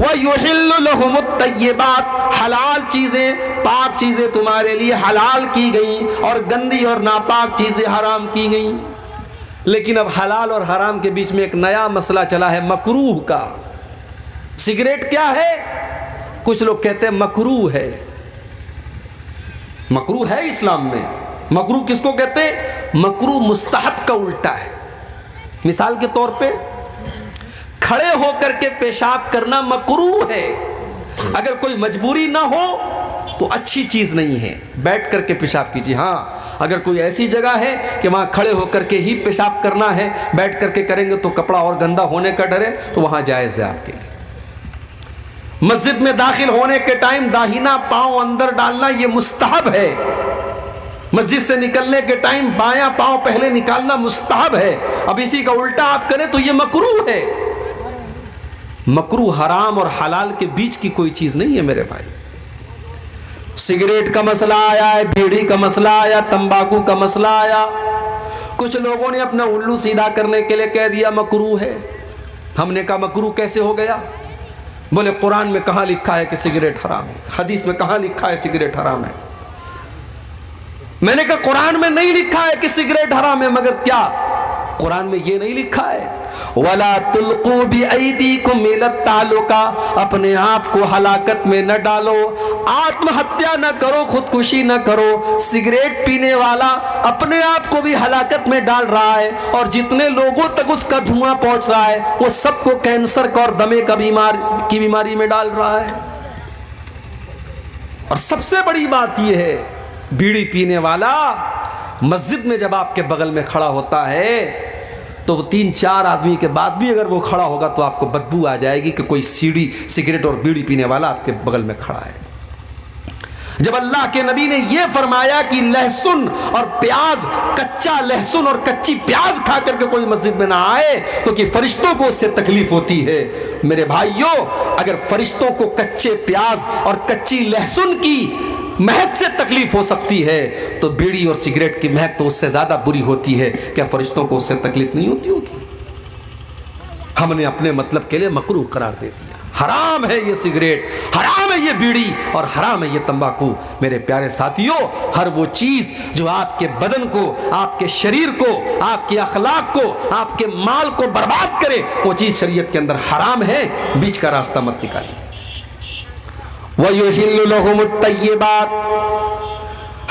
وَيُحِلُّ لَهُمُ الطَّيِّبَاتِ، حلال چیزیں، پاک چیزیں تمہارے لیے حلال کی گئیں اور گندی اور ناپاک چیزیں حرام کی گئیں۔ لیکن اب حلال اور حرام کے بیچ میں ایک نیا مسئلہ چلا ہے، مکروہ کا۔ سگریٹ کیا ہے؟ کچھ لوگ کہتے ہیں مکروہ ہے۔ مکروہ ہے اسلام میں۔ مکروہ کس کو کہتے ہیں؟ مکروہ مستحب کا الٹا ہے۔ مثال کے طور پہ کھڑے ہو کر کے پیشاب کرنا مکروہ ہے۔ اگر کوئی مجبوری نہ ہو تو اچھی چیز نہیں ہے، بیٹھ کر کے پیشاب کیجیے۔ ہاں اگر کوئی ایسی جگہ ہے کہ وہاں کھڑے ہو کر کے ہی پیشاب کرنا ہے، بیٹھ کر کے کریں گے تو کپڑا اور گندا ہونے کا ڈر ہے، تو وہاں جائز ہے آپ کے لیے۔ مسجد میں داخل ہونے کے ٹائم داہنا پاؤں اندر ڈالنا یہ مستحب ہے۔ مسجد سے نکلنے کے ٹائم بایاں پاؤں پہلے نکالنا مستحب ہے۔ اب اسی کا الٹا آپ کریں تو یہ مکروہ ہے۔ مکروہ حرام اور حلال کے بیچ کی کوئی چیز نہیں ہے میرے بھائی۔ سگریٹ کا مسئلہ آیا ہے، بیڑی کا مسئلہ آیا، تمباکو کا مسئلہ آیا، کچھ لوگوں نے اپنا الو سیدھا کرنے کے لیے کہہ دیا مکروہ ہے۔ ہم نے کہا مکروہ کیسے ہو گیا؟ بولے قرآن میں کہاں لکھا ہے کہ سگریٹ حرام ہے؟ حدیث میں کہاں لکھا ہے سگریٹ حرام ہے؟ میں نے کہا قرآن میں نہیں لکھا ہے کہ سگریٹ حرام ہے، مگر کیا قرآن میں یہ نہیں لکھا ہے وَلَا تُلْقُوا بِأَيْدِيكُمْ إِلَى التَّهْلُكَةِ، اپنے آپ کو ہلاکت میں نہ ڈالو، آتم ہتیا نہ کرو، خودکشی نہ کرو۔ سگریٹ پینے والا اپنے آپ کو بھی ہلاکت میں ڈال رہا ہے، اور جتنے لوگوں تک اس کا دھواں پہنچ رہا ہے وہ سب کو کینسر کا اور دمے کی بیماری میں ڈال رہا ہے۔ اور سب سے بڑی بات یہ ہے، بیڑی پینے والا مسجد میں جب آپ کے بغل میں کھڑا ہوتا ہے تو وہ 3-4 آدمی کے بعد بھی اگر وہ کھڑا ہوگا تو آپ کو بدبو آ جائے گی کہ کوئی سگریٹ اور بیڑی پینے والا آپ کے بغل میں کھڑا ہے۔ جب اللہ کے نبی نے یہ فرمایا کہ لہسن اور پیاز، کچا لہسن اور کچی پیاز کھا کر کے کوئی مسجد میں نہ آئے کیونکہ فرشتوں کو اس سے تکلیف ہوتی ہے، میرے بھائیوں اگر فرشتوں کو کچے پیاز اور کچی لہسن کی مہک سے تکلیف ہو سکتی ہے تو بیڑی اور سگریٹ کی مہک تو اس سے زیادہ بری ہوتی ہے۔ کیا فرشتوں کو اس سے تکلیف نہیں ہوتی ہوگی؟ ہم نے اپنے مطلب کے لیے مکروہ قرار دے دیا۔ حرام ہے یہ سگریٹ، حرام ہے یہ بیڑی اور حرام ہے یہ تمباکو۔ میرے پیارے ساتھیوں، ہر وہ چیز جو آپ کے بدن کو، آپ کے شریر کو، آپ کے اخلاق کو، آپ کے مال کو برباد کرے، وہ چیز شریعت کے اندر حرام ہے۔ بیچ کا راستہ مت نکالیے۔ وَيُحِلُّ لَهُمُ الطَّيِّبَاتِ،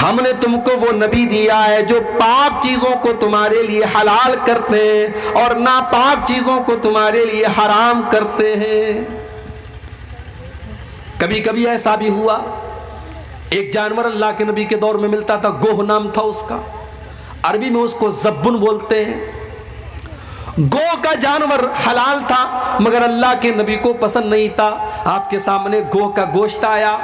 ہم نے تم کو وہ نبی دیا ہے جو پاک چیزوں کو تمہارے لیے حلال کرتے ہیں اور ناپاک چیزوں کو تمہارے لیے حرام کرتے ہیں۔ کبھی کبھی ایسا بھی ہوا، ایک جانور اللہ کے نبی کے دور میں ملتا تھا، گوہ نام تھا اس کا، عربی میں اس کو زبن بولتے ہیں۔ گو کا جانور حلال تھا مگر اللہ کے نبی کو پسند نہیں تھا۔ آپ کے سامنے گو کا گوشت آیا،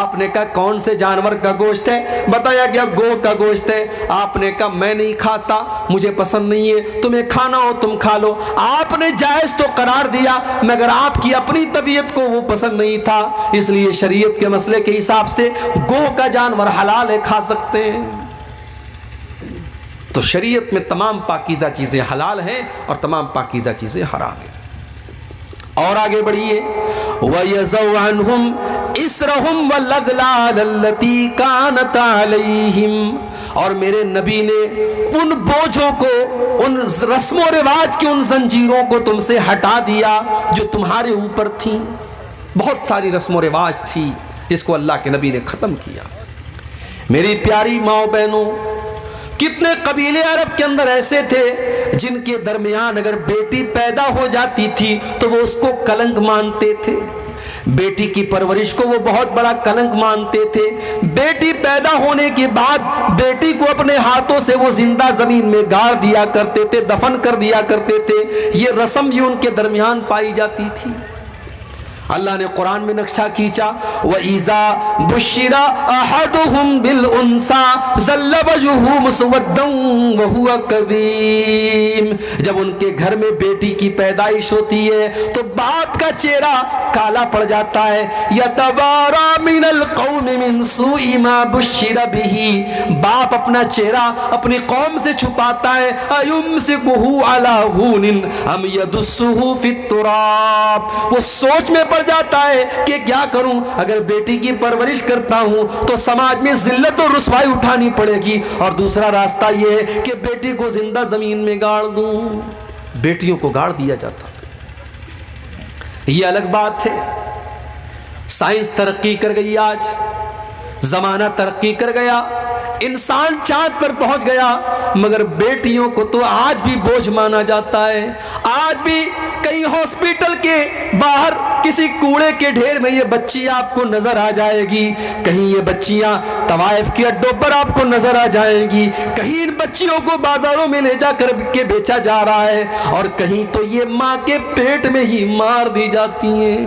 آپ نے کہا کون سے جانور کا گوشت ہے؟ بتایا گیا گو کا گوشت ہے۔ آپ نے کہا میں نہیں کھاتا، مجھے پسند نہیں ہے، تمہیں کھانا ہو تم کھا لو۔ آپ نے جائز تو قرار دیا مگر آپ کی اپنی طبیعت کو وہ پسند نہیں تھا، اس لیے شریعت کے مسئلے کے حساب سے گو کا جانور حلال ہے، کھا سکتے ہیں۔ تو شریعت میں تمام پاکیزہ چیزیں حلال ہیں اور تمام پاکیزہ چیزیں حرام ہیں۔ اور آگے بڑھیے، وَيَزَوْ عَنْهُمْ إِسْرَهُمْ وَالْأَغْلَالَ الَّتِي كَانَتْ عَلَيْهِمْ، اور میرے نبی نے ان بوجھوں کو، ان رسم و رواج کی ان زنجیروں کو تم سے ہٹا دیا جو تمہارے اوپر تھیں۔ بہت ساری رسم و رواج تھی جس کو اللہ کے نبی نے ختم کیا۔ میری پیاری ماں بہنوں، کتنے قبیلے عرب کے اندر ایسے تھے جن کے درمیان اگر بیٹی پیدا ہو جاتی تھی تو وہ اس کو کلنک مانتے تھے، بیٹی کی پرورش کو وہ بہت بڑا کلنک مانتے تھے۔ بیٹی پیدا ہونے کے بعد بیٹی کو اپنے ہاتھوں سے وہ زندہ زمین میں گاڑ دیا کرتے تھے، دفن کر دیا کرتے تھے۔ یہ رسم بھی ان کے درمیان پائی جاتی تھی۔ اللہ نے قرآن میں نقشہ کھینچا، وَإِذَا بُشِّرَ أَحَدُهُمْ بِالْأُنْثَىٰ ظَلَّ وَجْهُهُ مُسْوَدًّا وَهُوَ كَظِيمٌ، جب ان کے گھر میں بیٹی کی پیدائش ہوتی ہے تو باپ کا چہرہ کالا پڑ جاتا ہے۔ يَتَوَارَىٰ مِنَ الْقَوْمِ مِنْ سُوءِ مَا بُشِّرَ بِهِ، باپ اپنا چہرہ اپنی قوم سے چھپاتا ہے۔ أَيُمْسِكُهُ عَلَىٰ هُونٍ أَمْ يَدُسُّهُ فِي التُّرَابِ، وہ سوچ میں پڑ پڑ جاتا ہے کہ کیا کروں، اگر بیٹی کی پرورش کرتا ہوں تو سماج میں ذلت اور رسوائی اٹھانی پڑے گی، اور دوسرا راستہ یہ ہے کہ بیٹی کو زندہ زمین میں گاڑ دوں۔ بیٹیوں کو گاڑ دیا جاتا تھا، یہ الگ بات ہے۔ سائنس ترقی کر گئی، آج زمانہ ترقی کر گیا، انسان چاند پر پہنچ گیا، مگر بیٹیوں کو تو آج بھی بوجھ مانا جاتا ہے۔ آج بھی کئی ہاسپٹل کے باہر کسی کوڑے کے ڈھیر میں یہ بچی آپ کو نظر آ جائے گی، کہیں یہ بچیاں طوائف کے اڈوں پر آپ کو نظر آ جائیں گی، کہیں ان بچیوں کو بازاروں میں لے جا کر کے بیچا جا رہا ہے، اور کہیں تو یہ ماں کے پیٹ میں ہی مار دی جاتی ہیں،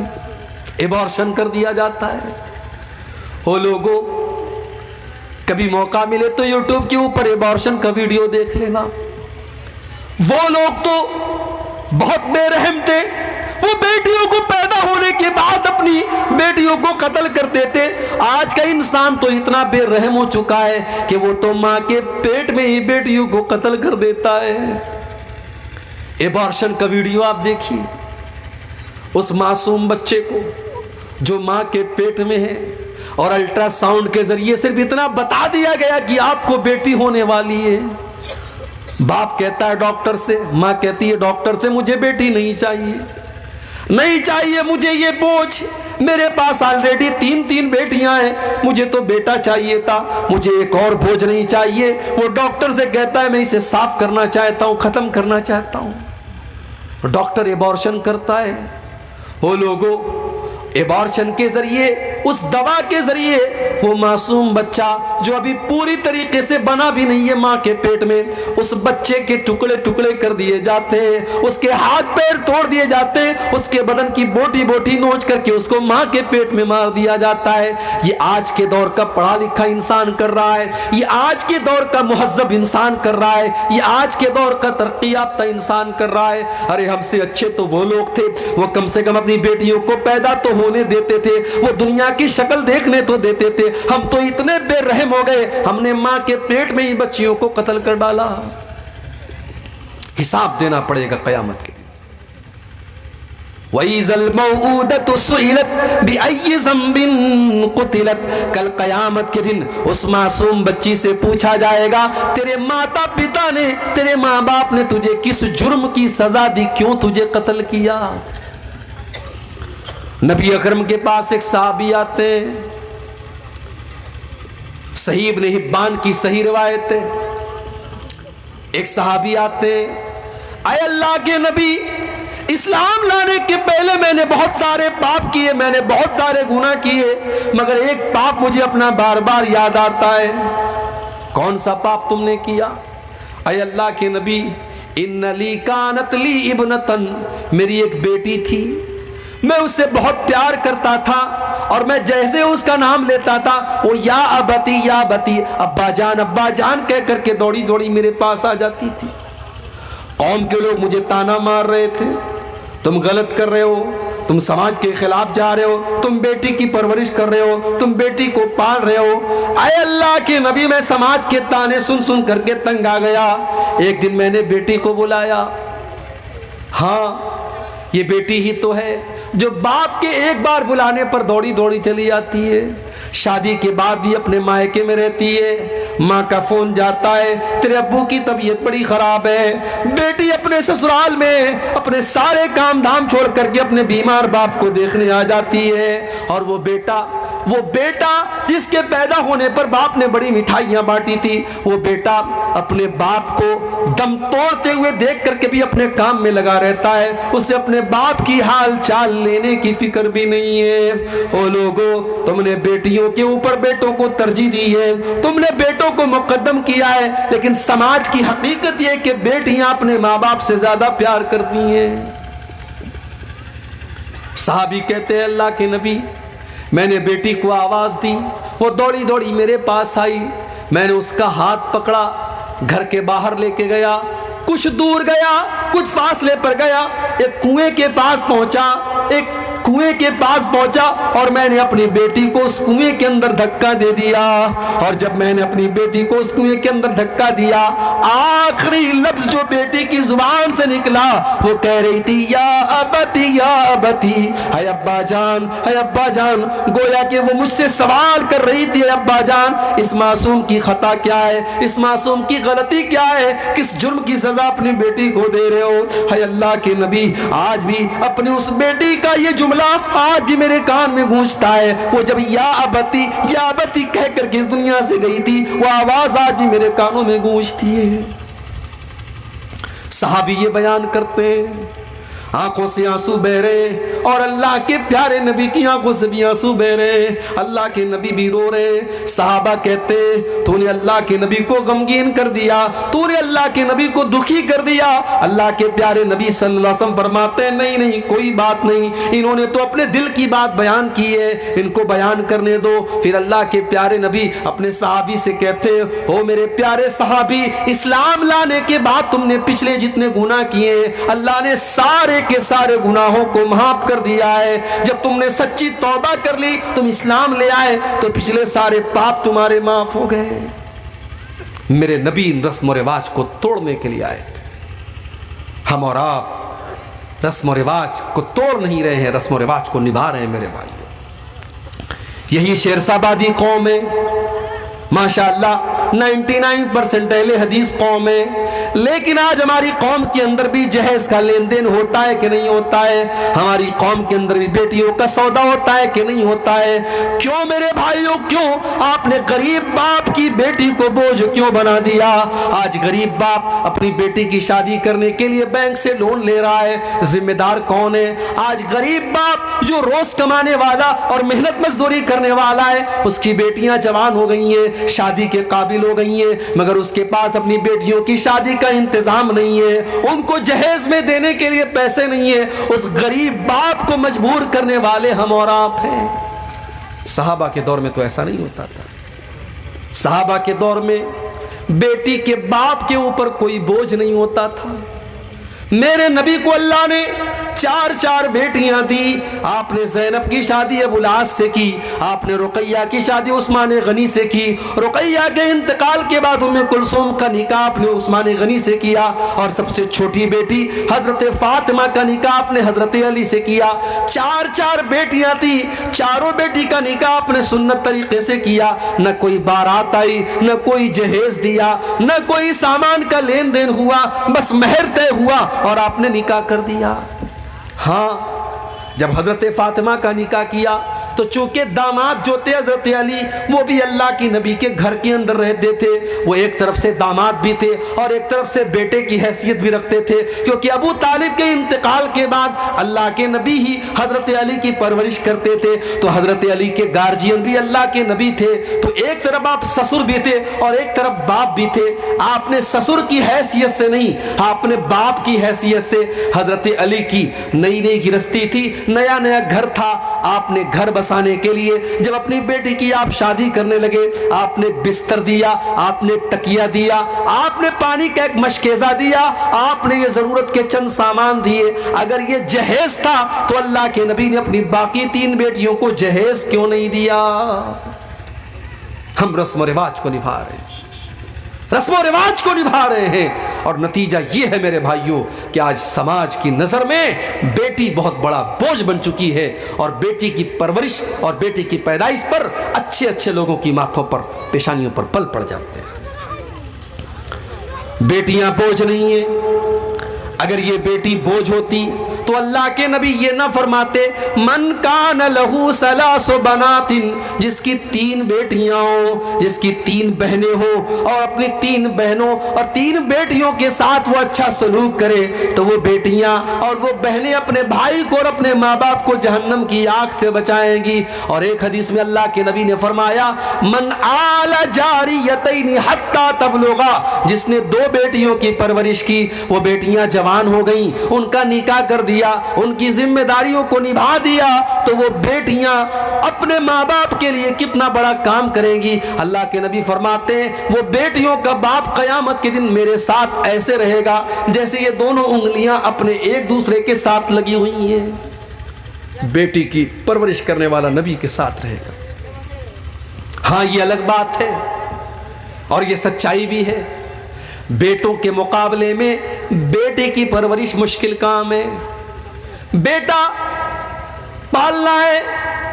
ایبارشن کر دیا جاتا ہے۔ وہ لوگوں کبھی موقع ملے تو یوٹیوب کے اوپر ایبارشن کا ویڈیو دیکھ لینا۔ وہ لوگ تو بہت بے رحم تھے، وہ بیٹیوں کو پیدا ہونے کے بعد اپنی بیٹیوں کو قتل کر دیتے۔ آج کا انسان تو اتنا بے رحم ہو چکا ہے کہ وہ تو ماں کے پیٹ میں ہی بیٹیوں کو قتل کر دیتا ہے۔ ایبارشن کا ویڈیو آپ دیکھیے، اس معصوم بچے کو جو ماں کے پیٹ میں ہے، اور الٹرا ساؤنڈ کے ذریعے صرف اتنا بتا دیا گیا کہ آپ کو بیٹی ہونے والی ہے۔ باپ کہتا ہے ڈاکٹر سے، ماں کہتی ہے ڈاکٹر سے مجھے بیٹی نہیں چاہیے، نہیں چاہیے مجھے یہ بوجھ، میرے پاس آلریڈی تین بیٹیاں ہیں، مجھے تو بیٹا چاہیے تھا، مجھے ایک اور بوجھ نہیں چاہیے۔ وہ ڈاکٹر سے کہتا ہے میں اسے صاف کرنا چاہتا ہوں، ختم کرنا چاہتا ہوں۔ ڈاکٹر ایبارشن کرتا ہے۔ وہ لوگوں ایبارشن کے ذریعے، اس دوا کے ذریعے، وہ معصوم بچہ جو ابھی پوری طریقے سے بنا بھی نہیں ہے ماں کے پیٹ میں، اس بچے کے ٹکڑے ٹکڑے کر دیے جاتے ہیں، اس کے ہاتھ پیر توڑ دیے جاتے ہیں، اس کے بدن کی بوٹی بوٹی نوچ کر کے اس کو ماں کے پیٹ میں مار دیا جاتا ہے۔ یہ آج کے دور کا پڑھا لکھا انسان کر رہا ہے، یہ آج کے دور کا مہذب انسان کر رہا ہے، یہ آج کے دور کا ترقی یافتہ انسان کر رہا ہے۔ ارے ہم سے اچھے تو وہ لوگ تھے، وہ کم سے کم اپنی بیٹیوں کو پیدا تو ہونے دیتے تھے، وہ دنیا کی شکل دیکھنے تو دیتے تھے۔ ہم تو اتنے بے رحم ہو گئے، ہم نے ماں کے پیٹ میں ہی بچیوں کو قتل کر ڈالا۔ حساب دینا پڑے گا قیامت کے دن۔ وَإِذَا الْمَوْءُودَةُ سُئِلَتْ بِأَيِّ ذَنبٍ قُتِلَتْ، کل قیامت کے دن اس معصوم بچی سے پوچھا جائے گا تیرے ماتا پتا نے، تیرے ماں باپ نے تجھے کس جرم کی سزا دی، کیوں تجھے قتل کیا؟ نبی اکرم کے پاس ایک صحابی آتے ہیں، صحیح ابن حبان کی صحیح روایت ہے، ایک صحابی آتے ہیں، اے اللہ کے نبی، اسلام لانے کے پہلے میں نے بہت سارے پاپ کیے، میں نے بہت سارے گناہ کیے، مگر ایک پاپ مجھے اپنا بار بار یاد آتا ہے۔ کون سا پاپ تم نے کیا؟ اے اللہ کے نبی، ان لی کانت لی ابنتن، میری ایک بیٹی تھی، میں اس سے بہت پیار کرتا تھا، اور میں جیسے اس کا نام لیتا تھا وہ یا ابتی یا بتی، ابا جان کہہ کر کے دوڑی دوڑی میرے پاس آ جاتی تھی۔ قوم کے لوگ مجھے تانا مار رہے تھے، تم غلط کر رہے ہو، تم سماج کے خلاف جا رہے ہو، تم بیٹی کی پرورش کر رہے ہو، تم بیٹی کو پال رہے ہو۔ اے اللہ کے نبی، میں سماج کے تانے سن سن کر کے تنگ آ گیا۔ ایک دن میں نے بیٹی کو بلایا، ہاں یہ بیٹی ہی تو ہے جو باپ کے ایک بار بلانے پر دوڑی دوڑی چلی جاتی ہے، شادی کے بعد بھی اپنے مائکے میں رہتی ہے، ماں کا فون جاتا ہے تیرے ابو کی طبیعت بڑی خراب ہے، بیٹی اپنے سسرال میں اپنے سارے کام دھام چھوڑ کر کے اپنے بیمار باپ کو دیکھنے آ جاتی ہے، اور وہ بیٹا جس کے پیدا ہونے پر باپ نے بڑی مٹھائیاں بانٹی تھی، وہ بیٹا اپنے باپ کو دم توڑتے ہوئے دیکھ کر کے بھی اپنے کام میں لگا رہتا ہے، اسے اپنے باپ کی حال چال لینے کی فکر بھی نہیں ہے۔ او لوگو، تم نے بیٹیوں کے اوپر بیٹوں کو ترجیح دی ہے، تم نے بیٹوں کو مقدم کیا ہے، لیکن سماج کی حقیقت یہ کہ بیٹیاں اپنے ماں باپ سے زیادہ پیار کرتی ہیں۔ صحابی کہتے ہیں اللہ کے نبی، میں نے بیٹی کو آواز دی، وہ دوڑی دوڑی میرے پاس آئی، میں نے اس کا ہاتھ پکڑا، گھر کے باہر لے کے گیا، کچھ دور گیا، کچھ فاصلے پر گیا، ایک کنویں کے پاس پہنچا، ایک کنویں کے پاس پہنچا اور میں نے اپنی بیٹی کو اس کنویں کے اندر دھکا دے دیا، اور جب میں نے اپنی بیٹی کو اس کنویں کے اندر دھکا دیا، آخری لفظ جو بیٹی کی زبان سے نکلا وہ کہہ رہی تھی یا ابتی یا ابتی، اے ابا جان، اے ابا جان، گویا کہ وہ مجھ سے سوال کر رہی تھی، اے ابا جان اس معصوم کی خطا کیا ہے، اس معصوم کی غلطی کیا ہے، کس جرم کی سزا اپنی بیٹی کو دے رہے ہو؟ اے اللہ کے نبی، آج بھی اپنی اس بیٹی کا یہ جملہ آج بھی میرے کان میں گونجتا ہے، وہ جب یا ابتی کہہ کر کے اس دنیا سے گئی تھی، وہ آواز آج بھی میرے کانوں میں گونجتی ہے۔ صحابی یہ بیان کرتے ہیں، آنکھوں سے آنسو بہ رہے اور اللہ کے پیارے نبی کی آنکھوں سے بھی آنسو بہ رہے، اللہ کے نبی بھی رو رہے۔ صحابہ کہتے تو نے اللہ کے نبی کو غمگین کر دیا، تو نے اللہ کے نبی کو دکھی کر دیا۔ اللہ کے پیارے نبی صلی اللہ علیہ وسلم فرماتے ہیں نہیں کوئی بات نہیں، انہوں نے تو اپنے دل کی بات بیان کی ہے، ان کو بیان کرنے دو۔ پھر اللہ کے پیارے نبی اپنے صحابی سے کہتے ہو میرے پیارے صحابی، اسلام لانے کے بعد تم نے پچھلے جتنے گناہ کیے اللہ نے سارے کے سارے گناہوں کو معاف کر دیا ہے، جب تم نے سچی توبہ کر لی، تم اسلام لے آئے تو پچھلے سارے پاپ تمہارے معاف ہو گئے۔ میرے نبی ان رسم و رواج کو توڑنے کے لیے آئے تھے۔ ہم اور آپ رسم و رواج کو توڑ نہیں رہے ہیں، رسم و رواج کو نبھا رہے ہیں میرے بھائیو۔ یہی شیرسابادی قوم ہے، ماشاءاللہ 99% اہل حدیث قوم ہے، لیکن آج ہماری قوم کے اندر بھی جہیز کا لین دین ہوتا ہے کہ نہیں ہوتا ہے؟ ہماری قوم کے اندر بھی بیٹیوں کا سودا ہوتا ہے کہ نہیں ہوتا ہے؟ کیوں میرے بھائیوں، کیوں آپ نے غریب باپ کی بیٹی کو بوجھ کیوں بنا دیا؟ آج غریب باپ اپنی بیٹی کی شادی کرنے کے لیے بینک سے لون لے رہا ہے، ذمہ دار کون ہے؟ آج غریب باپ جو روز کمانے والا اور محنت مزدوری کرنے والا ہے، اس کی بیٹیاں جوان ہو گئی ہیں، شادی کے قابل ہو گئی ہیں، مگر اس کے پاس اپنی بیٹیوں کی شادی کا انتظام نہیں ہے، ان کو جہیز میں دینے کے لیے پیسے نہیں ہے، اس غریب باپ کو مجبور کرنے والے ہم اور آپ ہیں۔ صحابہ کے دور میں تو ایسا نہیں ہوتا تھا۔ صحابہ کے دور میں بیٹی کے باپ کے اوپر کوئی بوجھ نہیں ہوتا تھا۔ میرے نبی کو اللہ نے چار بیٹیاں دی۔ آپ نے زینب کی شادی ابو العاص سے کی، آپ نے رقیہ کی شادی عثمان غنی سے کی، رقیہ کے انتقال کے بعد ام کلثوم کا نکاح آپ نے عثمان غنی سے کیا، اور سب سے چھوٹی بیٹی حضرت فاطمہ کا نکاح آپ نے حضرت علی سے کیا۔ چار بیٹیاں تھی، چاروں بیٹی کا نکاح آپ نے سنت طریقے سے کیا، نہ کوئی بارات آئی، نہ کوئی جہیز دیا، نہ کوئی سامان کا لین دین ہوا، بس مہر طے ہوا اور آپ نے نکاح کر دیا۔ ہاں، جب حضرت فاطمہ کا نکاح کیا تو چونکہ داماد جو تھے حضرت علی، وہ بھی اللہ کی نبی کے گھر کے اندر رہتے تھے، وہ ایک طرف سے داماد بھی تھے اور ایک طرف سے بیٹے کی حیثیت بھی رکھتے تھے، کیونکہ ابو طالب کے انتقال کے بعد اللہ کے نبی ہی حضرت علی کی پرورش کرتے تھے، تو حضرت علی کے گارجین بھی اللہ کے نبی تھے، تو ایک طرف آپ سسر بھی تھے اور ایک طرف باپ بھی تھے۔ آپ نے سسر کی حیثیت سے نہیں، آپ نے باپ کی حیثیت سے، حضرت علی کی نئی گرستی تھی، نیا گھر تھا، آپ نے گھر بسانے کے لیے جب اپنی بیٹی کی آپ شادی کرنے لگے، آپ نے بستر دیا، آپ نے تکیہ دیا، آپ نے پانی کا ایک مشکیزہ دیا، آپ نے یہ ضرورت کے چند سامان دیے۔ اگر یہ جہیز تھا تو اللہ کے نبی نے اپنی باقی 3 بیٹیوں کو جہیز کیوں نہیں دیا؟ ہم رسم و رواج کو نبھا رہے ہیں، رسم و رواج کو نبھا رہے ہیں، اور نتیجہ یہ ہے میرے بھائیوں کہ آج سماج کی نظر میں بیٹی بہت بڑا بوجھ بن چکی ہے، اور بیٹی کی پرورش اور بیٹی کی پیدائش پر اچھے لوگوں کی ماتھوں پر، پیشانیوں پر پل پڑ جاتے ہیں۔ بیٹیاں بوجھ نہیں ہیں۔ اگر یہ بیٹی بوجھ ہوتی تو اللہ کے نبی یہ نہ فرماتے من کان لہو ثلاث بنات، جس کی 3 بیٹیاں ہوں، جس کی 3 بہنیں ہوں، اور اپنی 3 بہنوں اور 3 بیٹیوں کے ساتھ وہ اچھا سلوک کرے، تو وہ بیٹیاں اور وہ بہنیں اپنے بھائی کو اور اپنے ماں باپ کو جہنم کی آگ سے بچائیں گی۔ اور ایک حدیث میں اللہ کے نبی نے فرمایا من آل جاریتین حتی تبلغا، جس نے 2 بیٹیوں کی پرورش کی، وہ بیٹیاں جوان ہو گئیں، ان کا نکاح کر دیا، ان کی ذمہ داریوں کو نبھا دیا، تو وہ بیٹیاں اپنے ماں باپ کے لیے کتنا بڑا کام کریں گی۔ اللہ کے نبی فرماتے ہیں وہ بیٹیوں کا باپ قیامت کے دن میرے ساتھ ایسے رہے گا جیسے یہ دونوں انگلیاں اپنے ایک دوسرے کے ساتھ لگی ہوئی ہیں۔ بیٹی کی پرورش کرنے والا نبی کے ساتھ رہے گا۔ ہاں یہ الگ بات ہے اور یہ سچائی بھی ہے، بیٹوں کے مقابلے میں بیٹے کی پرورش مشکل کام ہے۔ بیٹا پالنا ہے،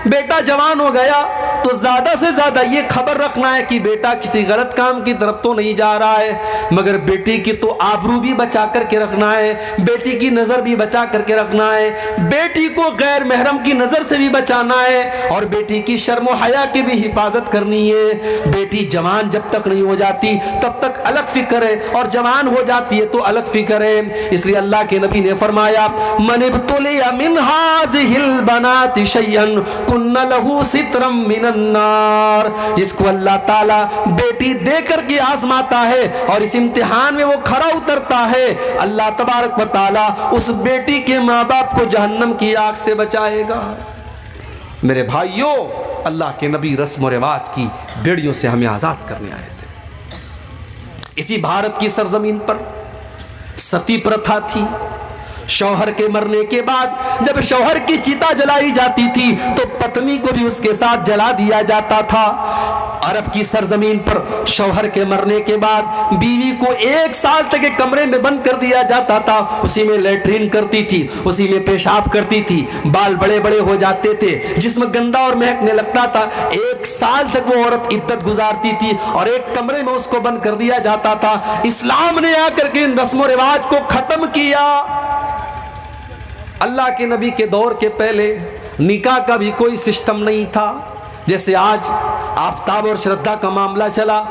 بیٹا جوان ہو گیا تو زیادہ سے زیادہ یہ خبر رکھنا ہے کہ بیٹا کسی غلط کام کی طرف تو نہیں جا رہا ہے، مگر بیٹی کی تو آبرو بھی بچا کر کے رکھنا ہے، بیٹی کی نظر بھی بچا کر کے رکھنا ہے، بیٹی کو غیر محرم کی نظر سے بھی بچانا ہے، اور بیٹی کی شرم و حیا کی بھی حفاظت کرنی ہے۔ بیٹی جوان جب تک نہیں ہو جاتی تب تک الگ فکر ہے، اور جوان ہو جاتی ہے تو الگ فکر ہے۔ اس لیے اللہ کے نبی نے فرمایا من ابتلی من هذه البنات شيئا كن له سترا من النار، جس کو اللہ تعالیٰ بیٹی دے کر کے آزماتا ہے اور اس امتحان میں وہ کھرا اترتا ہے، اللہ تبارک و تعالیٰ اس بیٹی کے ماں باپ کو جہنم کی آگ سے بچائے گا۔ میرے بھائیوں، اللہ کے نبی رسم و رواج کی بیڑیوں سے ہمیں آزاد کرنے آئے تھے۔ اسی بھارت کی سرزمین پر ستی پرتھا تھی۔ شوہر کے مرنے کے بعد جب شوہر کی چتا جلائی جاتی تھی تو پتنی کو بھی اس کے ساتھ جلا دیا جاتا تھا۔ عرب کی سرزمین پر شوہر کے مرنے کے بعد بیوی کو 1 سال تک ایک کمرے میں بند کر دیا جاتا تھا، اسی میں لیٹرین کرتی تھی، اسی میں پیشاب کرتی تھی، بال بڑے بڑے ہو جاتے تھے، جسم گندا اور مہکنے لگتا تھا۔ 1 سال تک وہ عورت عدت گزارتی تھی اور ایک کمرے میں اس کو بند کر دیا جاتا تھا۔ اسلام نے آ کر کے ان رسم و رواج کو ختم کیا۔ اللہ کے نبی کے دور کے پہلے نکاح کا بھی کوئی سسٹم نہیں تھا، جیسے آج آفتاب اور شردھا کا معاملہ چلا،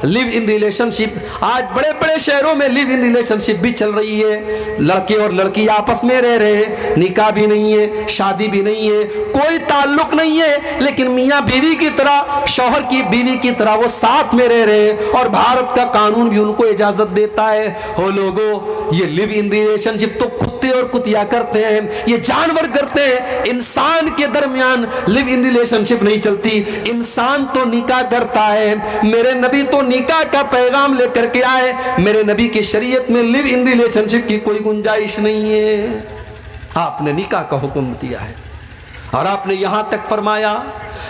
لیو ان ریلیشن شپ۔ آج بڑے بڑے شہروں میں لیو ان ریلیشن شپ بھی چل رہی ہے، لڑکے اور لڑکی آپس میں رہ رہے ہیں، نکاح بھی نہیں ہے، شادی بھی نہیں ہے، کوئی تعلق نہیں ہے، لیکن میاں بیوی کی طرح، شوہر کی بیوی کی طرح وہ ساتھ میں رہ رہے ہیں، اور بھارت کا قانون بھی ان کو اجازت دیتا ہے۔ ہو لوگوں، یہ لیو ان ریلیشن شپ تو کتے اور کتیا کرتے ہیں، یہ جانور کرتے ہیں، انسان کے درمیان لیو ان ریلیشن شپ نہیں چلتی۔ انسان تو نکاح کرتا ہے، میرے نبی تو نکاح کا پیغام لے کر کے آئے، میرے نبی کی شریعت میں لیو ان ریلیشن شپ کی کوئی گنجائش نہیں ہے۔ آپ نے نکاح کا حکم دیا ہے، اور آپ نے یہاں تک فرمایا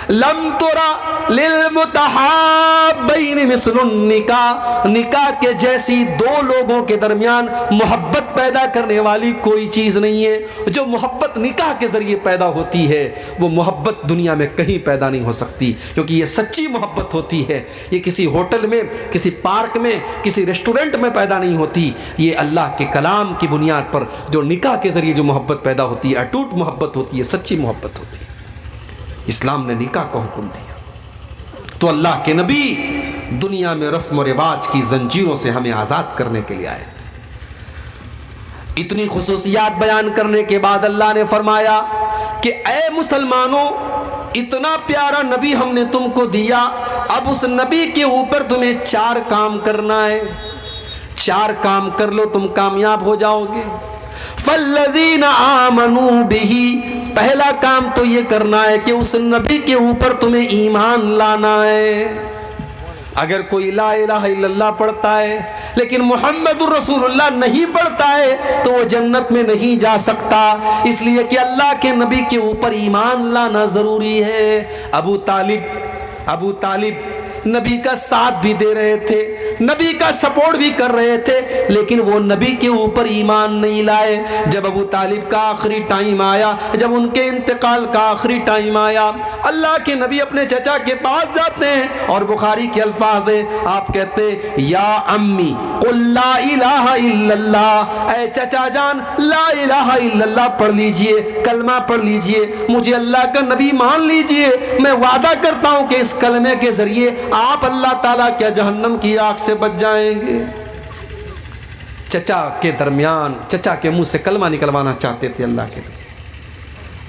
لم ترى للمتحابین مثل النکاح، نکاح کے جیسی 2 لوگوں کے درمیان محبت پیدا کرنے والی کوئی چیز نہیں ہے۔ جو محبت نکاح کے ذریعے پیدا ہوتی ہے وہ محبت دنیا میں کہیں پیدا نہیں ہو سکتی، کیونکہ یہ سچی محبت ہوتی ہے۔ یہ کسی ہوٹل میں، کسی پارک میں، کسی ریسٹورنٹ میں پیدا نہیں ہوتی، یہ اللہ کے کلام کی بنیاد پر جو نکاح کے ذریعے جو محبت پیدا ہوتی ہے، اٹوٹ محبت ہوتی ہے، سچی محبت ہوتی ہے۔ اسلام نے نکاح کا حکم دیا تو اللہ کے نبی دنیا میں رسم و رواج کی زنجیروں سے ہمیں آزاد کرنے کے لیے آئے تھے۔ اتنی خصوصیات بیان کرنے کے بعد اللہ نے فرمایا کہ اے مسلمانوں، اتنا پیارا نبی ہم نے تم کو دیا، اب اس نبی کے اوپر تمہیں 4 کام کرنا ہے۔ 4 کام کر لو تم کامیاب ہو جاؤ گے۔ فَالَّذِينَ آمَنُوا بِهِ، پہلا کام تو یہ کرنا ہے کہ اس نبی کے اوپر تمہیں ایمان لانا ہے۔ اگر کوئی لا الہ الا اللہ پڑھتا ہے لیکن محمد الرسول اللہ نہیں پڑھتا ہے تو وہ جنت میں نہیں جا سکتا، اس لیے کہ اللہ کے نبی کے اوپر ایمان لانا ضروری ہے۔ ابو طالب نبی کا ساتھ بھی دے رہے تھے، نبی کا سپورٹ بھی کر رہے تھے، لیکن وہ نبی کے اوپر ایمان نہیں لائے۔ جب ابو طالب کا آخری ٹائم آیا، جب ان کے انتقال کا آخری ٹائم آیا، اللہ کے نبی اپنے چچا کے پاس جاتے ہیں اور بخاری کے الفاظ ہیں، آپ کہتے ہیں یا امی قل لا الہ الا اللہ، اے چچا جان لا الہ الا اللہ پڑھ لیجئے، کلمہ پڑھ لیجئے، مجھے اللہ کا نبی مان لیجئے، میں وعدہ کرتا ہوں کہ اس کلمے کے ذریعے آپ اللہ تعالیٰ کیا جہنم کی آگ سے بچ جائیں گے۔ چچا کے درمیان، چچا کے منہ سے کلمہ نکلوانا چاہتے تھے اللہ کے نبی،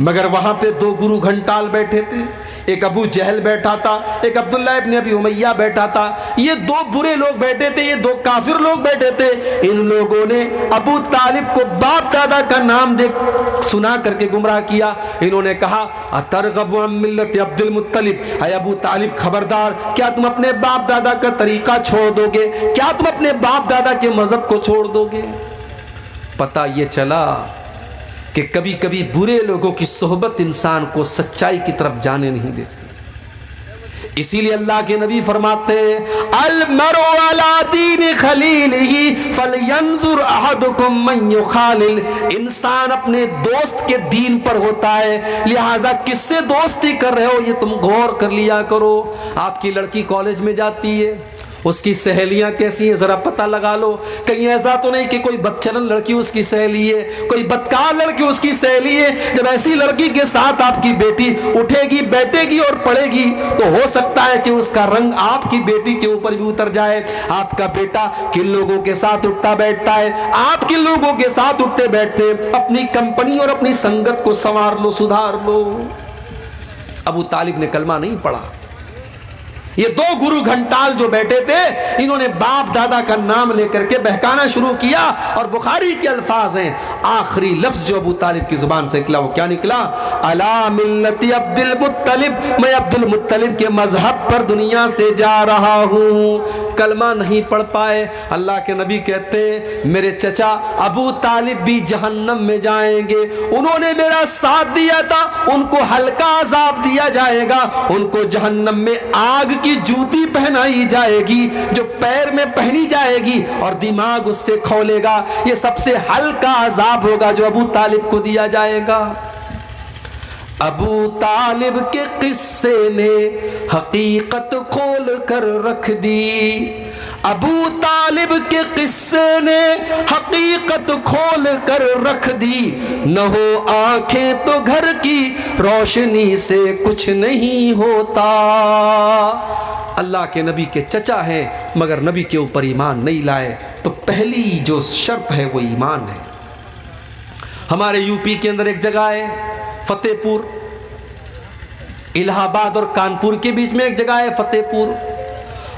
مگر وہاں پہ 2 گرو گھنٹال بیٹھے تھے، ایک ابو جہل بیٹھا تھا، ایک عبداللہ ابن ابی امیہ بیٹھا تھا۔ یہ 2 برے لوگ بیٹھے تھے، یہ 2 کافر لوگ بیٹھے تھے۔ ان لوگوں نے ابو طالب کو باپ دادا کا نام دے سنا کر کے گمراہ کیا۔ انہوں نے کہا اترغب عن ملت عبد المطلب، اے ابو طالب خبردار، کیا تم اپنے باپ دادا کا طریقہ چھوڑ دو گے؟ کیا تم اپنے باپ دادا کے مذہب کو چھوڑ دو گے؟ پتہ یہ چلا کہ کبھی کبھی برے لوگوں کی صحبت انسان کو سچائی کی طرف جانے نہیں دیتی. اسی لیے اللہ کے نبی فرماتے ہیں المرء علی دین خلیلہ فلینظر احدکم من یخالل. انسان اپنے دوست کے دین پر ہوتا ہے، لہٰذا کس سے دوستی کر رہے ہو یہ تم غور کر لیا کرو. آپ کی لڑکی کالج میں جاتی ہے، اس کی سہیلیاں کیسی ہیں ذرا پتہ لگا لو. کہیں ایسا تو نہیں کہ کوئی بدچلن لڑکی اس کی سہیلی ہے، کوئی بدکار لڑکی اس کی سہیلی ہے. جب ایسی لڑکی کے ساتھ آپ کی بیٹی اٹھے گی، بیٹھے گی اور پڑھے گی تو ہو سکتا ہے کہ اس کا رنگ آپ کی بیٹی کے اوپر بھی اتر جائے. آپ کا بیٹا کن لوگوں کے ساتھ اٹھتا بیٹھتا ہے، آپ کن لوگوں کے ساتھ اٹھتے بیٹھتے. اپنی کمپنی اور اپنی سنگت کو سنوار لو، سدھار لو. ابو طالب نے کلمہ نہیں پڑھا. یہ دو گرو گھنٹال جو بیٹھے تھے، انہوں نے باپ دادا کا نام لے کر کے بہکانا شروع کیا. اور بخاری کے الفاظ ہیں، آخری لفظ جو ابو طالب کی زبان سے نکلا وہ کیا نکلا؟ علی ملت عبد المطلب، میں عبد المطلب کے مذہب پر دنیا سے جا رہا ہوں. کلمہ نہیں پڑھ پائے. اللہ کے نبی کہتے ہیں میرے چچا ابو طالب بھی جہنم میں جائیں گے. انہوں نے میرا ساتھ دیا تھا، ان کو ہلکا عذاب دیا جائے گا، ان کو جہنم میں آگ کی جوتی پہنائی جائے گی جو پیر میں پہنی جائے گی اور دماغ اس سے کھولے گا. یہ سب سے ہلکا عذاب ہوگا جو ابو طالب کو دیا جائے گا. ابو طالب کے قصے نے حقیقت کھول کر رکھ دی. ابو طالب کے قصے نے حقیقت کھول کر رکھ دی. نہ ہو آنکھیں تو گھر کی روشنی سے کچھ نہیں ہوتا. اللہ کے نبی کے چچا ہیں مگر نبی کے اوپر ایمان نہیں لائے. تو پہلی جو شرط ہے وہ ایمان ہے. ہمارے یو پی کے اندر ایک جگہ ہے فتح پور، الہ آباد اور کانپور کے بیچ میں ایک جگہ ہے فتح پور.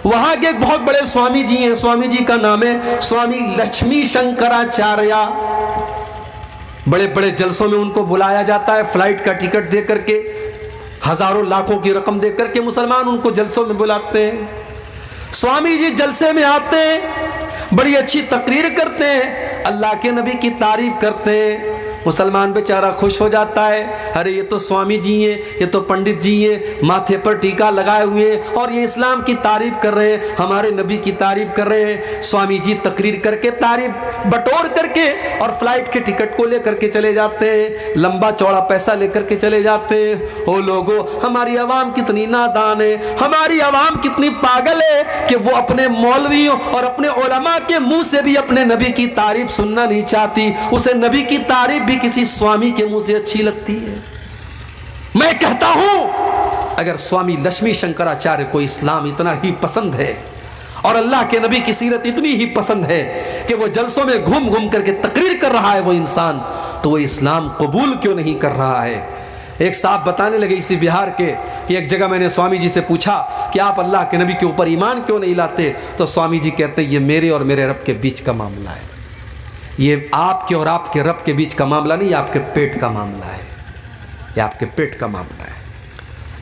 وہاں کے ایک بہت بڑے سوامی جی ہیں. سوامی جی کا نام ہے سوامی لکشمی شنکراچاریہ. بڑے بڑے جلسوں میں ان کو بلایا جاتا ہے، فلائٹ کا ٹکٹ دے کر کے، ہزاروں لاکھوں کی رقم دے کر کے مسلمان ان کو جلسوں میں بلاتے ہیں. سوامی جی جلسے میں آتے ہیں، بڑی اچھی تقریر کرتے ہیں، اللہ کے نبی کی تعریف کرتے ہیں. مسلمان بیچارہ خوش ہو جاتا ہے، ارے یہ تو سوامی جی ہیں، یہ تو پنڈت جی ہیں، ماتھے پر ٹیکا لگائے ہوئے ہیں اور یہ اسلام کی تعریف کر رہے ہیں، ہمارے نبی کی تعریف کر رہے ہیں. سوامی جی تقریر کر کے، تعریف بٹور کر کے اور فلائٹ کے ٹکٹ کو لے کر کے چلے جاتے ہیں، لمبا چوڑا پیسہ لے کر کے چلے جاتے ہیں. او لوگو، ہماری عوام کتنی نادان ہے، ہماری عوام کتنی پاگل ہے کہ وہ اپنے مولویوں اور اپنے علماء کے منہ سے بھی اپنے نبی کی تعریف سننا نہیں چاہتی. اسے نبی کی تعریف بھی کسی سوامی کے منہ سے اچھی لگتی ہے. میں کہتا ہوں اگر سوامی لکشمی شنکراچاریہ کو اسلام اتنا ہی پسند ہے اور اللہ کے نبی کی سیرت اتنی ہی پسند ہے کہ وہ جلسوں میں گھوم گھوم کر کے تقریر کر رہا ہے وہ انسان، تو وہ اسلام قبول کیوں نہیں کر رہا ہے؟ ایک صاحب بتانے لگے اسی بہار کے کہ ایک جگہ میں نے سوامی جی سے پوچھا کہ آپ اللہ کے نبی کے اوپر ایمان کیوں نہیں لاتے؟ تو سوامی جی کہتے ہیں یہ میرے اور میرے رب کے بیچ کا معاملہ ہے. یہ آپ کے اور آپ کے رب کے بیچ کا معاملہ نہیں، یہ آپ کے پیٹ کا معاملہ ہے. یہ آپ کے پیٹ کا معاملہ ہے.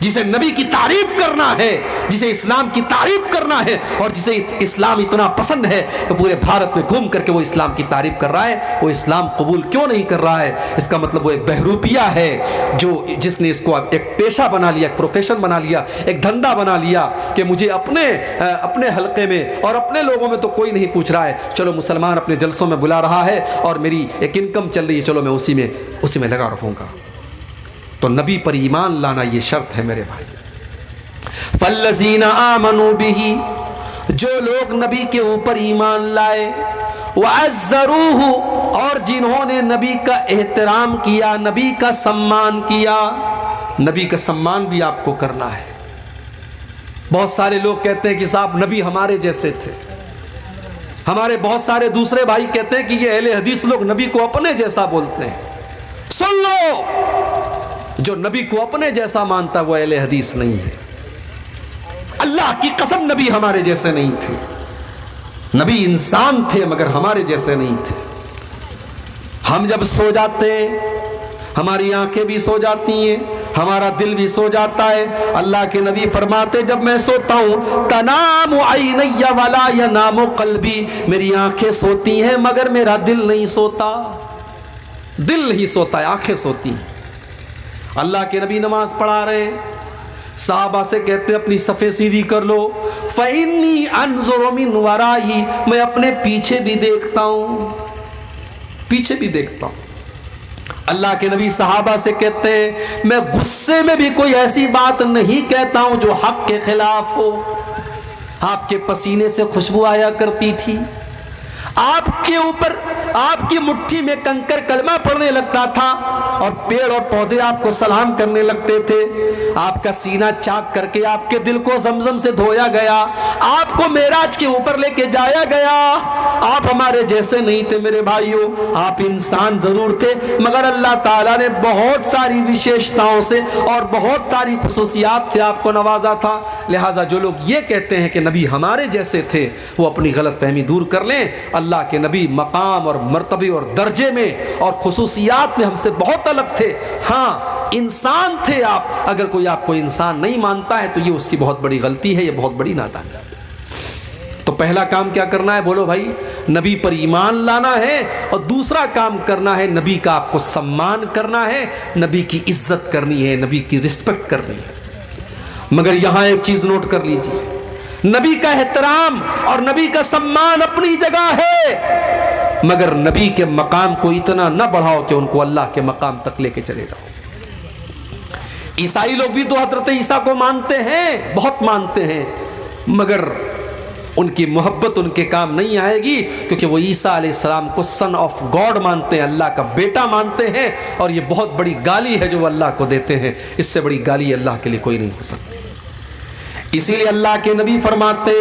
جسے نبی کی تعریف کرنا ہے، جسے اسلام کی تعریف کرنا ہے اور جسے اسلام اتنا پسند ہے کہ پورے بھارت میں گھوم کر کے وہ اسلام کی تعریف کر رہا ہے، وہ اسلام قبول کیوں نہیں کر رہا ہے؟ اس کا مطلب وہ ایک بہروپیہ ہے جس نے اس کو ایک پیشہ بنا لیا، ایک پروفیشن بنا لیا، ایک دھندا بنا لیا کہ مجھے اپنے حلقے میں اور اپنے لوگوں میں تو کوئی نہیں پوچھ رہا ہے، چلو مسلمان اپنے جلسوں میں بلا رہا ہے اور میری ایک انکم چل رہی ہے، چلو میں اسی میں لگا رہوں گا. تو نبی پر ایمان لانا یہ شرط ہے میرے بھائی. فالذین آمنوا بہ، جو لوگ نبی کے اوپر ایمان لائے، وعزروہ، اور جنہوں نے نبی کا احترام کیا، نبی کا سمان کیا. نبی کا سمان بھی آپ کو کرنا ہے. بہت سارے لوگ کہتے ہیں کہ صاحب نبی ہمارے جیسے تھے. ہمارے بہت سارے دوسرے بھائی کہتے ہیں کہ یہ اہل حدیث لوگ نبی کو اپنے جیسا بولتے ہیں. سن لو، جو نبی کو اپنے جیسا مانتا وہ اہل حدیث نہیں ہے. اللہ کی قسم نبی ہمارے جیسے نہیں تھے. نبی انسان تھے مگر ہمارے جیسے نہیں تھے. ہم جب سو جاتے ہیں ہماری آنکھیں بھی سو جاتی ہیں، ہمارا دل بھی سو جاتا ہے. اللہ کے نبی فرماتے جب میں سوتا ہوں تنام عینی ولا ینام قلبی، میری آنکھیں سوتی ہیں مگر میرا دل نہیں سوتا. دل ہی سوتا ہے، آنکھیں سوتی۔ اللہ کے نبی نماز پڑھا رہے ہیں، صحابہ سے کہتے ہیں اپنی صفیں سیدھی کر لو، فَإِنِّي أَنظُرُ مِنْ وَرَائِي، میں اپنے پیچھے بھی دیکھتا ہوں، پیچھے بھی دیکھتا ہوں۔ اللہ کے نبی صحابہ سے کہتے ہیں میں غصے میں بھی کوئی ایسی بات نہیں کہتا ہوں جو حق کے خلاف ہو۔ آپ کے پسینے سے خوشبو آیا کرتی تھی، آپ کے اوپر آپ کی مٹھی میں کنکر کلمہ پڑنے لگتا تھا، اور پیڑ اور پودے آپ کو سلام کرنے لگتے تھے۔ آپ کا سینہ چاک کر کے آپ کے دل کو زمزم سے دھویا گیا، آپ کو معراج کے اوپر لے کے جایا گیا۔ آپ ہمارے جیسے نہیں تھے میرے بھائیوں، آپ انسان ضرور تھے، مگر اللہ تعالیٰ نے بہت ساری وشیشتاؤں سے اور بہت ساری خصوصیات سے آپ کو نوازا تھا۔ لہٰذا جو لوگ یہ کہتے ہیں کہ نبی ہمارے جیسے تھے، وہ اپنی غلط فہمی دور کر لیں۔ اللہ کے نبی مقام اور مرتبے اور درجے میں اور خصوصیات میں ہم سے بہت الگ تھے۔ ہاں انسان تھے آپ، اگر کوئی آپ کو انسان نہیں مانتا ہے تو یہ اس کی بہت بڑی غلطی ہے، یہ بہت بڑی نادانی ہے۔ تو پہلا کام کیا کرنا ہے بولو بھائی؟ نبی پر ایمان لانا ہے، اور دوسرا کام کرنا ہے نبی کا آپ کو سمان کرنا ہے، نبی کی عزت کرنی ہے، نبی کی رسپیکٹ کرنی ہے۔ مگر یہاں ایک چیز نوٹ کر لیجیے، نبی کا احترام اور نبی کا سمان اپنی جگہ ہے، مگر نبی کے مقام کو اتنا نہ بڑھاؤ کہ ان کو اللہ کے مقام تک لے کے چلے جاؤ۔ عیسائی لوگ بھی تو حضرت عیسیٰ کو مانتے ہیں، بہت مانتے ہیں، مگر ان کی محبت ان کے کام نہیں آئے گی، کیونکہ وہ عیسیٰ علیہ السلام کو سن آف گاڈ مانتے ہیں، اللہ کا بیٹا مانتے ہیں، اور یہ بہت بڑی گالی ہے جو وہ اللہ کو دیتے ہیں۔ اس سے بڑی گالی اللہ کے لیے کوئی نہیں ہو سکتی۔ اسی لیے اللہ کے نبی فرماتے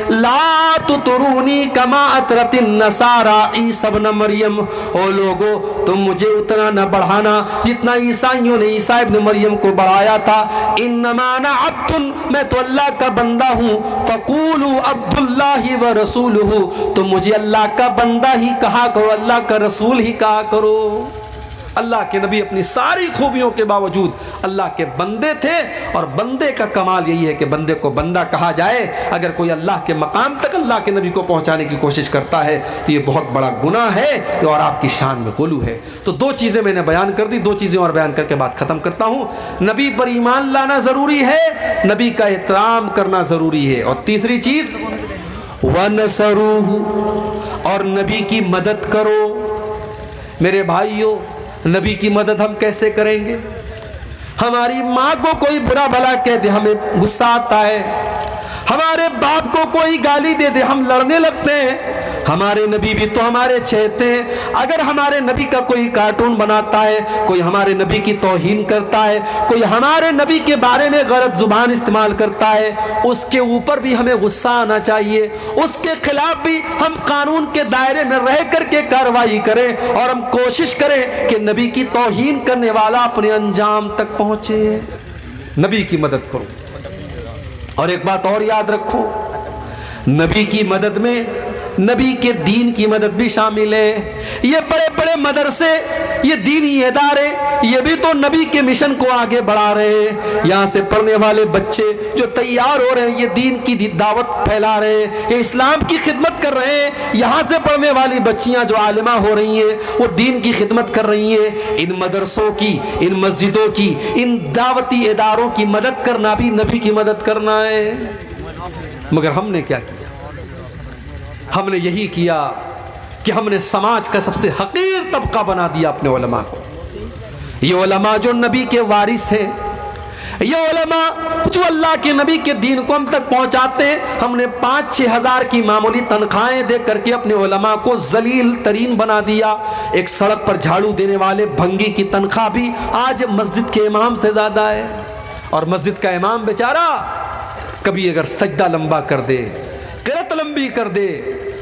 لا تطرونی کما اطرت النصارى عیسیٰ ابن مریم، او لوگو تم مجھے اتنا نہ بڑھانا جتنا عیسائیوں نے عیسیٰ ابن مریم کو بڑھایا تھا۔ انما انا عبد، میں تو اللہ کا بندہ ہوں، فقولوا عبد اللہ ورسولہ، تم مجھے اللہ کا بندہ ہی کہا کرو، اللہ کا رسول ہی کہا کرو۔ اللہ کے نبی اپنی ساری خوبیوں کے باوجود اللہ کے بندے تھے، اور بندے کا کمال یہی ہے کہ بندے کو بندہ کہا جائے۔ اگر کوئی اللہ کے مقام تک اللہ کے نبی کو پہنچانے کی کوشش کرتا ہے تو یہ بہت بڑا گناہ ہے اور آپ کی شان میں غلو ہے۔ تو دو چیزیں میں نے بیان کر دی، دو چیزیں اور بیان کر کے بات ختم کرتا ہوں۔ نبی پر ایمان لانا ضروری ہے، نبی کا احترام کرنا ضروری ہے، اور تیسری چیز وَنَصَرُوهُ، اور نبی کی مدد کرو۔ میرے بھائیوں، نبی کی مدد ہم کیسے کریں گے؟ ہماری ماں کو کوئی برا بھلا کہہ دے ہمیں غصہ آتا ہے، ہمارے باپ کو کوئی گالی دے دے ہم لڑنے لگتے ہیں۔ ہمارے نبی بھی تو ہمارے چہتے ہیں، اگر ہمارے نبی کا کوئی کارٹون بناتا ہے، کوئی ہمارے نبی کی توہین کرتا ہے، کوئی ہمارے نبی کے بارے میں غلط زبان استعمال کرتا ہے، اس کے اوپر بھی ہمیں غصہ آنا چاہیے، اس کے خلاف بھی ہم قانون کے دائرے میں رہ کر کے کارروائی کریں، اور ہم کوشش کریں کہ نبی کی توہین کرنے والا اپنے انجام تک پہنچے۔ نبی کی مدد کرو، اور ایک بات اور یاد رکھو، نبی کی مدد میں نبی کے دین کی مدد بھی شامل ہے۔ یہ بڑے بڑے مدرسے، یہ دینی ادارے، یہ بھی تو نبی کے مشن کو آگے بڑھا رہے ہیں۔ یہاں سے پڑھنے والے بچے جو تیار ہو رہے ہیں، یہ دین کی دعوت پھیلا رہے ہیں، یہ اسلام کی خدمت کر رہے ہیں۔ یہاں سے پڑھنے والی بچیاں جو عالمہ ہو رہی ہیں، وہ دین کی خدمت کر رہی ہیں۔ ان مدرسوں کی، ان مسجدوں کی، ان دعوتی اداروں کی مدد کرنا بھی نبی کی مدد کرنا ہے۔ مگر ہم نے کیا کیا؟ ہم نے یہی کیا کہ ہم نے سماج کا سب سے حقیر طبقہ بنا دیا اپنے علماء کو۔ یہ علماء جو نبی کے وارث ہیں، یہ علماء جو اللہ کے نبی کے دین کو ہم تک پہنچاتے ہیں، ہم نے 5-6 ہزار کی معمولی تنخواہیں دے کر کے اپنے علماء کو ذلیل ترین بنا دیا۔ ایک سڑک پر جھاڑو دینے والے بھنگی کی تنخواہ بھی آج مسجد کے امام سے زیادہ ہے، اور مسجد کا امام بیچارہ کبھی اگر سجدہ لمبا کر دے، قرات لمبی کر دے،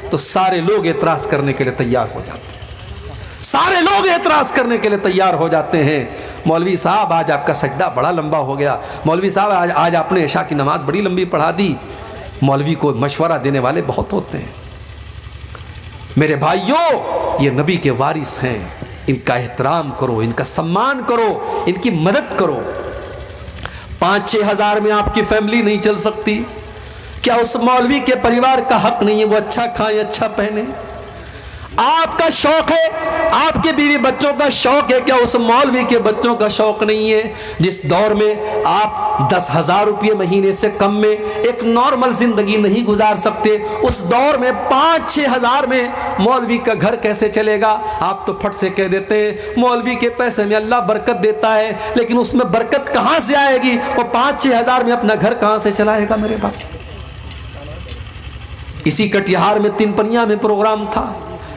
تو سارے لوگ اعتراض کرنے کے لیے تیار ہو جاتے ہیں، سارے لوگ اعتراض کرنے کے لیے تیار ہو جاتے ہیں۔ مولوی صاحب آج آپ کا سجدہ بڑا لمبا ہو گیا، مولوی صاحب آج آپ نے عشاء کی نماز بڑی لمبی پڑھا دی۔ مولوی کو مشورہ دینے والے بہت ہوتے ہیں۔ میرے بھائیوں، یہ نبی کے وارث ہیں، ان کا احترام کرو، ان کا سمان کرو، ان کی مدد کرو۔ 5-6 ہزار میں آپ کی فیملی نہیں چل سکتی؟ کیا اس مولوی کے پریوار کا حق نہیں ہے وہ اچھا کھائیں، اچھا پہنے؟ آپ کا شوق ہے, آپ کے بیوی بچوں کا شوق ہے, کیا اس مولوی کے بچوں کا شوق نہیں ہے؟ جس دور میں آپ 10,000 روپے مہینے سے کم میں ایک نارمل زندگی نہیں گزار سکتے, اس دور میں 5-6 ہزار میں مولوی کا گھر کیسے چلے گا؟ آپ تو پھٹ سے کہہ دیتے ہیں مولوی کے پیسے میں اللہ برکت دیتا ہے, لیکن اس میں برکت کہاں سے آئے گی؟ وہ 5-6 ہزار میں اپنا گھر کہاں سے چلائے گا میرے باپ؟ اسی کٹیہار میں 3 پنیاں میں پروگرام تھا,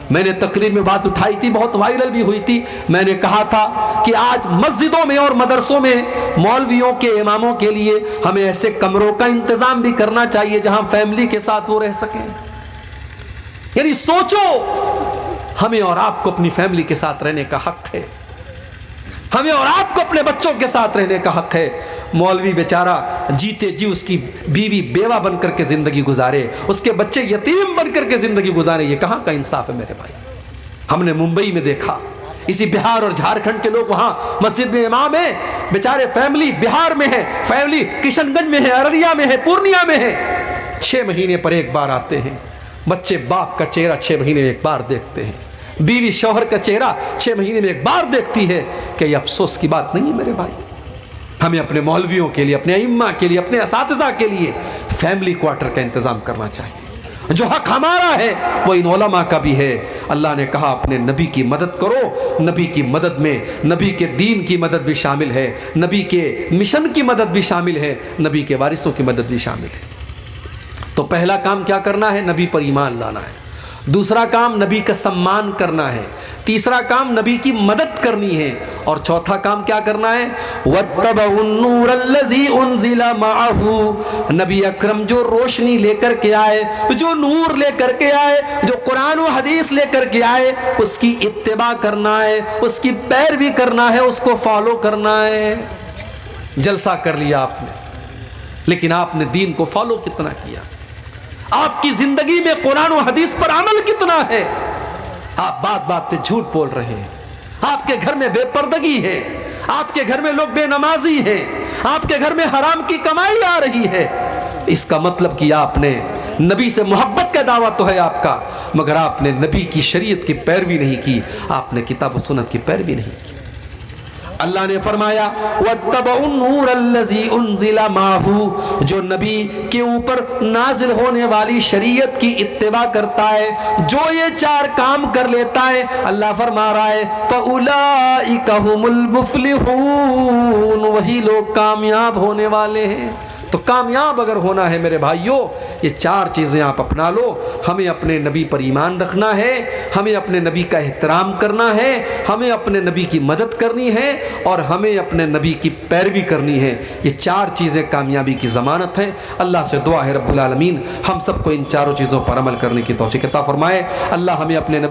میں نے تقریر میں بات اٹھائی تھی, بہت وائرل بھی ہوئی تھی. میں نے کہا تھا کہ آج مسجدوں میں اور مدرسوں میں مولویوں کے اماموں کے لیے ہمیں ایسے کمروں کا انتظام بھی کرنا چاہیے جہاں فیملی کے ساتھ وہ رہ سکیں. یعنی سوچو, ہمیں اور آپ کو اپنی فیملی کے ساتھ رہنے کا حق ہے, ہمیں اور آپ کو اپنے بچوں کے ساتھ رہنے کا حق ہے. مولوی بیچارہ جیتے جی اس کی بیوی بیوہ بن کر کے زندگی گزارے, اس کے بچے یتیم بن کر کے زندگی گزارے, یہ کہاں کا انصاف ہے میرے بھائی؟ ہم نے ممبئی میں دیکھا, اسی بہار اور جھارکھنڈ کے لوگ وہاں مسجد میں امام ہیں, بیچارے فیملی بہار میں ہے, فیملی کشن گنج میں ہے, ارریہ میں ہے, پورنیہ میں ہے, 6 مہینے پر ایک بار آتے ہیں. بچے باپ کا چہرہ 6 مہینے میں ایک بار دیکھتے ہیں, بیوی شوہر کا چہرہ 6 مہینے میں ایک بار دیکھتی ہے. کہ یہ افسوس کی بات نہیں ہے میرے بھائی؟ ہمیں اپنے مولویوں کے لیے, اپنے ائمہ کے لیے, اپنے اساتذہ کے لیے فیملی کوارٹر کا انتظام کرنا چاہیے. جو حق ہمارا ہے وہ ان علماء کا بھی ہے. اللہ نے کہا اپنے نبی کی مدد کرو, نبی کی مدد میں نبی کے دین کی مدد بھی شامل ہے, نبی کے مشن کی مدد بھی شامل ہے, نبی کے وارثوں کی مدد بھی شامل ہے. تو پہلا کام کیا کرنا ہے؟ نبی پر ایمان لانا ہے. دوسرا کام نبی کا سمان کرنا ہے. تیسرا کام نبی کی مدد کرنی ہے. اور چوتھا کام کیا کرنا ہے؟ وَاتَّبَعُوا النُّورَ الَّذِي أُنزِلَ مَعَهُ, نبی اکرم جو روشنی لے کر کے آئے, جو نور لے کر کے آئے, جو قرآن و حدیث لے کر کے آئے, اس کی اتباع کرنا ہے, اس کی پیروی کرنا ہے, اس کو فالو کرنا ہے. جلسہ کر لیا آپ نے, لیکن آپ نے دین کو فالو کتنا کیا؟ آپ کی زندگی میں قرآن و حدیث پر عمل کتنا ہے؟ آپ بات بات پہ جھوٹ بول رہے ہیں, آپ کے گھر میں بے پردگی ہے, آپ کے گھر میں لوگ بے نمازی ہیں, آپ کے گھر میں حرام کی کمائی آ رہی ہے. اس کا مطلب کہ آپ نے نبی سے محبت کا دعویٰ تو ہے آپ کا, مگر آپ نے نبی کی شریعت کی پیروی نہیں کی, آپ نے کتاب و سنت کی پیروی نہیں کی. اللہ نے فرمایا وَاتَّبَعُوا النُّورَ الَّذِي أُنزِلَ مَعَهُ, جو نبی کے اوپر نازل ہونے والی شریعت کی اتباع کرتا ہے, جو یہ 4 کام کر لیتا ہے, اللہ فرما رہا ہے فَأُولَئِكَ هُمُ الْمُفْلِحُونَ, وہی لوگ کامیاب ہونے والے ہیں. تو کامیاب اگر ہونا ہے میرے بھائیوں, یہ 4 چیزیں آپ اپنا لو. ہمیں اپنے نبی پر ایمان رکھنا ہے, ہمیں اپنے نبی کا احترام کرنا ہے, ہمیں اپنے نبی کی مدد کرنی ہے, اور ہمیں اپنے نبی کی پیروی کرنی ہے. یہ 4 چیزیں کامیابی کی ضمانت ہیں. اللہ سے دعا ہے رب العالمین ہم سب کو ان 4 چیزوں پر عمل کرنے کی توفیق عطا فرمائے. اللہ ہمیں اپنے نبی